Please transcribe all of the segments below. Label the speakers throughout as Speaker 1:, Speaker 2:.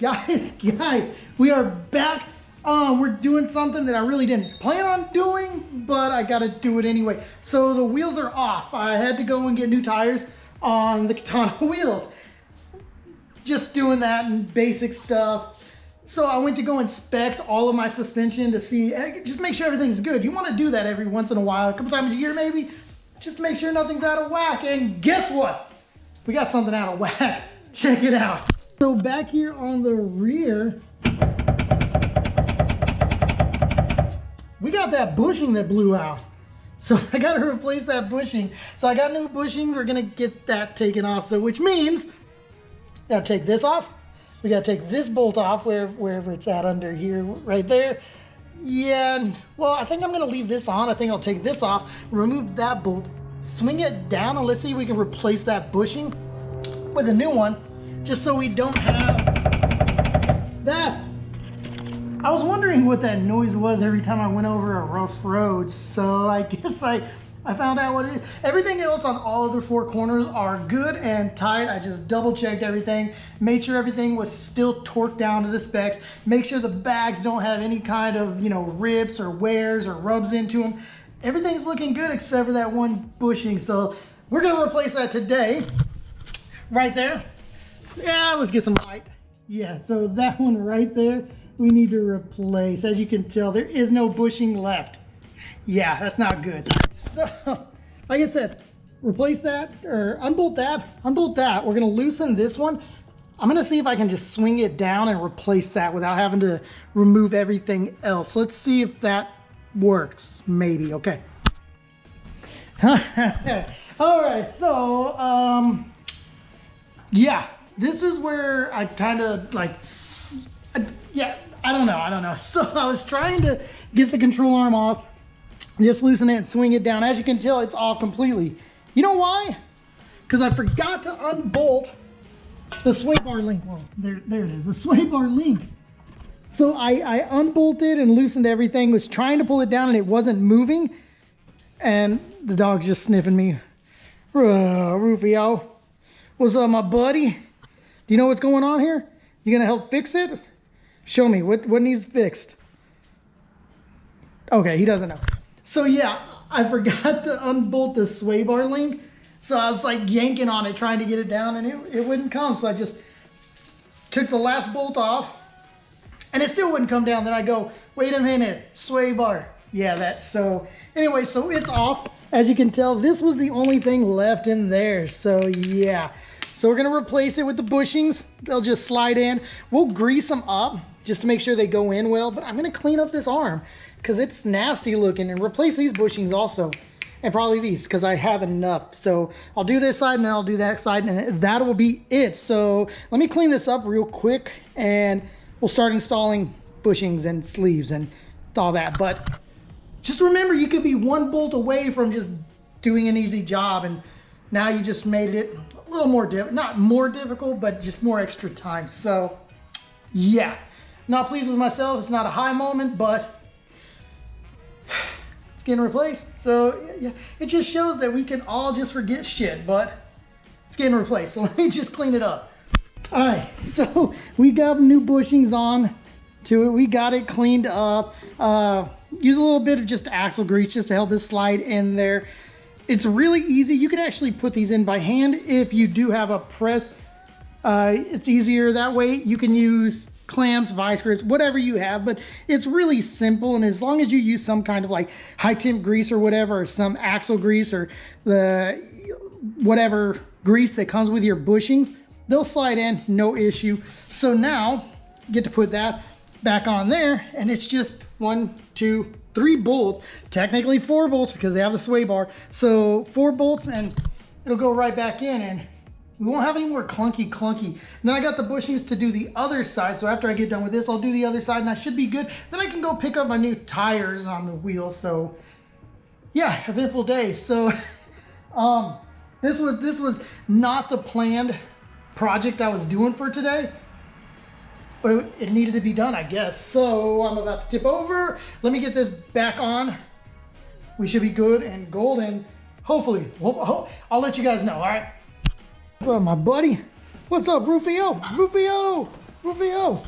Speaker 1: Guys, we are back. We're doing something that I really didn't plan on doing, but I gotta do it anyway. So the wheels are off. I had to go and get new tires on the Katana wheels. Just doing that and basic stuff. So I went to go inspect all of my suspension to see, just make sure everything's good. You want to do that every once in a while, a couple times a year maybe, just to make sure nothing's out of whack. And guess what? We got something out of whack. Check it out. So back here on the rear, we got that bushing that blew out. So I got to replace that bushing. So I got new bushings. We're going to get that taken off. So which means, got to take this off. We got to take this bolt off wherever it's at under here, right there. Yeah, and, well, I think I'm going to leave this on. I think I'll take this off, remove that bolt, swing it down, and let's see if we can replace that bushing with a new one, just so we don't have that. I was wondering what that noise was every time I went over a rough road, so I guess I found out what it is. Everything else on all of the four corners are good and tight. I just double checked everything, made sure everything was still torqued down to the specs, make sure the bags don't have any kind of, rips or wears or rubs into them. Everything's looking good except for that one bushing, so we're gonna replace that today. Right there. Yeah, let's get some light. Yeah, so that one right there, we need to replace. As you can tell, there is no bushing left. Yeah, that's not good. So, like I said, replace that, or unbolt that, We're gonna loosen this one. I'm gonna see if I can just swing it down and replace that without having to remove everything else. Let's see if that works, maybe, okay. All right, so, yeah, this is where I kind of I don't know. So I was trying to get the control arm off, just loosen it and swing it down. As you can tell, it's off completely. You know why? Because I forgot to unbolt the sway bar link. Well, there it is, the sway bar link. So I unbolted and loosened everything, was trying to pull it down and it wasn't moving. And the dog's just sniffing me. Rufio, what's up, my buddy? Do you know what's going on here? You gonna help fix it? Show me, what needs fixed? Okay, he doesn't know. So yeah, I forgot to unbolt the sway bar link. So I was like yanking on it, trying to get it down, and it wouldn't come. So I just took the last bolt off and it still wouldn't come down. Then I go, wait a minute, sway bar. Yeah, that, so anyway, so it's off. As you can tell, this was the only thing left in there. So yeah, so we're gonna replace it with the bushings. They'll just slide in. We'll grease them up just to make sure they go in well, but I'm gonna clean up this arm because it's nasty looking, and replace these bushings also, and probably these because I have enough. So I'll do this side and then I'll do that side, and that will be it. So let me clean this up real quick and we'll start installing bushings and sleeves and all that. But just remember, you could be one bolt away from just doing an easy job, and now you just made it a little more not more difficult, but just more extra time. So yeah, not pleased with myself. It's not a high moment, but it's getting replaced. So yeah, it just shows that we can all just forget shit, but it's getting replaced. So let me just clean it up. All right, so we got new bushings on to it. We got it cleaned up. Use a little bit of just axle grease just to help this slide in there. It's really easy. You can actually put these in by hand if you do have a press. It's easier that way. You can use clamps, vice grips, whatever you have, but it's really simple. And as long as you use some kind of like high temp grease or whatever, or some axle grease, or the whatever grease that comes with your bushings, they'll slide in, no issue. So now get to put that back on there, and it's just 1, 2, 3 bolts, technically 4 bolts because they have the sway bar. So 4 bolts and it'll go right back in, and we won't have any more clunky. And then I got the bushings to do the other side. So after I get done with this, I'll do the other side and I should be good. Then I can go pick up my new tires on the wheels. So yeah, eventful day. So this was not the planned project I was doing for today, but it needed to be done, I guess. So I'm about to tip over. Let me get this back on. We should be good and golden. Hopefully, I'll let you guys know, all right? What's up, my buddy? What's up, Rufio? Rufio! Rufio.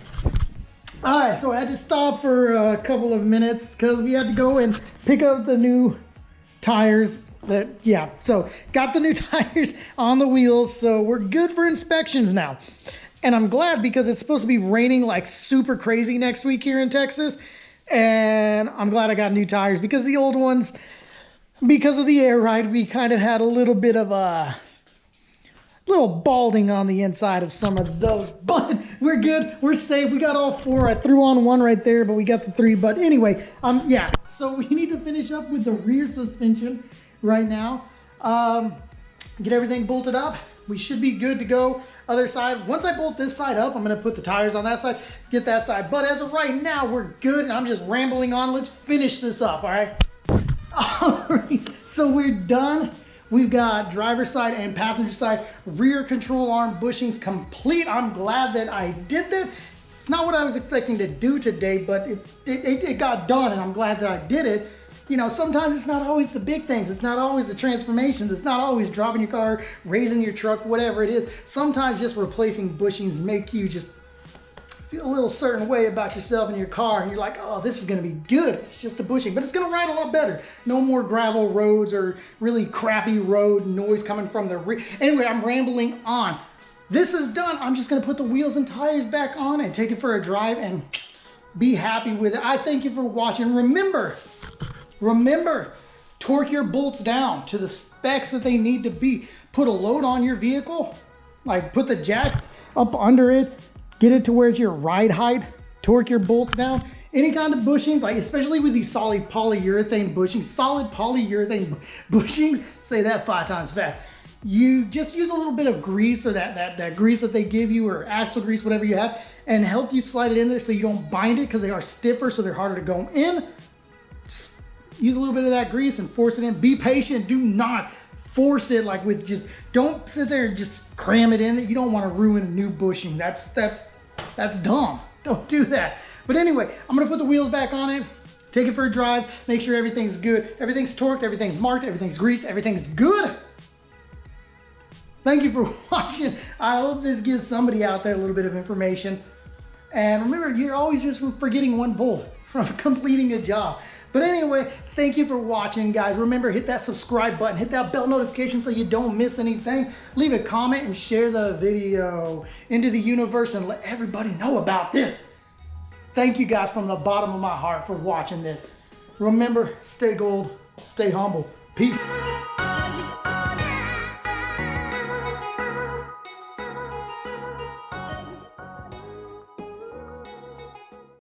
Speaker 1: All right, so I had to stop for a couple of minutes because we had to go and pick up the new tires. So got the new tires on the wheels, so we're good for inspections now. And I'm glad because it's supposed to be raining like super crazy next week here in Texas. And I'm glad I got new tires because the old ones, because of the air ride, we kind of had a little bit of a little balding on the inside of some of those, but we're good, we're safe. We got all four. I threw on one right there, but we got the three. But anyway, yeah, so we need to finish up with the rear suspension right now. Get everything bolted up. We should be good to go. Other side, once I bolt this side up, I'm gonna put the tires on that side, get that side. But as of right now, we're good, and I'm just rambling on. Let's finish this up, all right? All right, so we're done. We've got driver's side and passenger side rear control arm bushings complete. I'm glad that I did that. It's not what I was expecting to do today, but it got done, and I'm glad that I did it. You know, sometimes it's not always the big things. It's not always the transformations. It's not always dropping your car, raising your truck, whatever it is. Sometimes just replacing bushings make you just feel a little certain way about yourself and your car, and you're like, oh, this is gonna be good. It's just a bushing, but it's gonna ride a lot better. No more gravel roads or really crappy road noise coming from the rear. Anyway, I'm rambling on. This is done. I'm just gonna put the wheels and tires back on and take it for a drive and be happy with it. I thank you for watching. Remember, torque your bolts down to the specs that they need to be. Put a load on your vehicle, like put the jack up under it, get it to where it's your ride height, torque your bolts down. Any kind of bushings, like especially with these solid polyurethane bushings, say that 5 times fast. You just use a little bit of grease or that grease that they give you, or axle grease, whatever you have, and help you slide it in there so you don't bind it, because they are stiffer, so they're harder to go in. Just use a little bit of that grease and force it in. Be patient. Do not force it like with just, don't sit there and just cram it in. You don't want to ruin a new bushing. That's dumb. Don't do that. But anyway, I'm gonna put the wheels back on it, take it for a drive, make sure everything's good. Everything's torqued, everything's marked, everything's greased, everything's good. Thank you for watching. I hope this gives somebody out there a little bit of information. And remember, you're always just forgetting one bolt from completing a job. But anyway, thank you for watching, guys. Remember, hit that subscribe button, hit that bell notification so you don't miss anything. Leave a comment and share the video into the universe and let everybody know about this. Thank you guys from the bottom of my heart for watching this. Remember, stay gold, stay humble. Peace.